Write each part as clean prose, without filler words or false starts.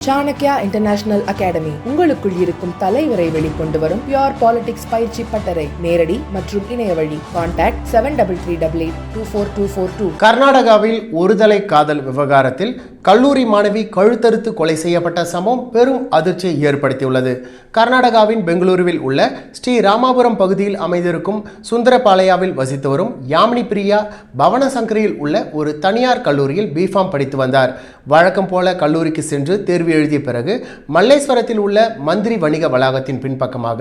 Chanakya international academy உங்களுக்குள் இருக்கும் தலைவரை வெளிக்கொண்டு வரும் பியூர் பாலிடிக்ஸ் பயிற்சி பட்டறை. நேரடி மற்றும் இணைய வழி. கான்டாக்ட் 7338824242. கர்நாடகாவில் ஒருதலை காதல் விவகாரத்தில் கல்லூரி மாணவி கழுத்தறுத்து கொலை செய்யப்பட்ட சம்பவம் பெரும் அதிர்ச்சியை ஏற்படுத்தியுள்ளது. கர்நாடகாவின் பெங்களூருவில் உள்ள ஸ்ரீ ராமாபுரம் பகுதியில் அமைந்திருக்கும் சுந்தரபாளையாவில் வசித்து வரும் யாமினி பிரியா பவனசங்கரியில் உள்ள ஒரு தனியார் கல்லூரியில் பிஃபார்ம் படித்து வந்தார். வழக்கம் போல கல்லூரிக்கு சென்று தேர்வு எழுதிய பிறகு மல்லேஸ்வரத்தில் உள்ள மந்திரி வணிக வளாகத்தின் பின்பக்கமாக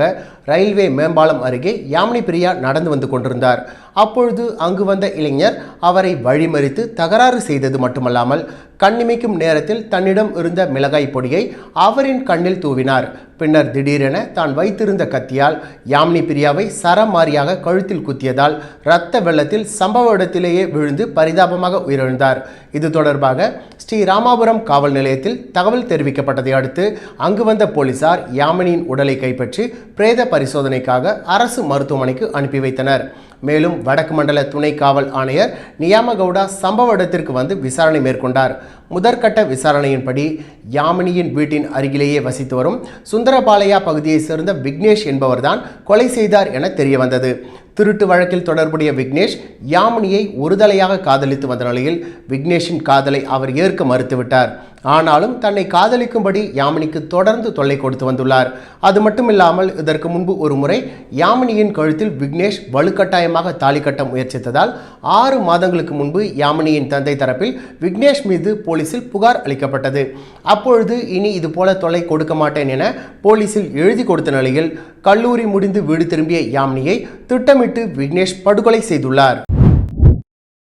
ரயில்வே மேம்பாலம் அருகே யாமினி பிரியா நடந்து வந்து கொண்டிருந்தார். அப்பொழுது அங்கு வந்த இளைஞர் அவரை வழிமறித்து தகராறு செய்தது மட்டுமல்லாமல் கண்ணிமைக்கும் நேரத்தில் தன்னிடம் இருந்த மிளகாய் பொடியை அவரின் கண்ணில் தூவினார். பின்னர் திடீரென தான் வைத்திருந்த கத்தியால் யாமினி பிரியாவை சரமாரியாக கழுத்தில் குத்தியதால் இரத்த வெள்ளத்தில் சம்பவ இடத்திலேயே விழுந்து பரிதாபமாக உயிரிழந்தார். இது தொடர்பாக ஸ்ரீ ராமாபுரம் காவல் நிலையத்தில் தகவல் தெரிவிக்கப்பட்டதை அடுத்து அங்கு வந்த போலீசார் யாமினியின் உடலை கைப்பற்றி பிரேத பரிசோதனைக்காக அரசு மருத்துவமனைக்கு அனுப்பி வைத்தனர். மேலும் வடக்கு மண்டல துணை காவல் ஆணையர் நியாமகவுடா சம்பவ இடத்திற்கு வந்து விசாரணை மேற்கொண்டார். முதற்கட்ட விசாரணையின்படி யாமினியின் வீட்டின் அருகிலேயே வசித்து வரும் சுந்தரபாளையா பகுதியைச் சேர்ந்த விக்னேஷ் என்பவர்தான் கொலை செய்தார் என தெரிய வந்தது. திருட்டு வழக்கில் தொடர்புடைய விக்னேஷ் யாமினியை ஒருதலையாக காதலித்து வந்த நிலையில் விக்னேஷின் காதலை அவர் ஏற்க மறுத்துவிட்டார். ஆனாலும் தன்னை காதலிக்கும்படி யாமினிக்கு தொடர்ந்து தொல்லை கொடுத்து வந்துள்ளார். அது மட்டுமில்லாமல் இதற்கு முன்பு ஒரு முறை யாமினியின் கழுத்தில் விக்னேஷ் வலுக்கட்டாயமாக தாலி கட்ட முயற்சித்ததால் 6 மாதங்களுக்கு முன்பு யாமினியின் தந்தை தரப்பில் விக்னேஷ் மீது போலீசில் புகார் அளிக்கப்பட்டது. அப்பொழுது இனி இது போல தொல்லை கொடுக்க மாட்டேன் என போலீசில் எழுதி கொடுத்த நிலையில் கல்லூரி முடிந்து வீடு திரும்பிய யாமினியை திட்டமிட்டு விக்னேஷ் படுகொலை செய்துள்ளார்.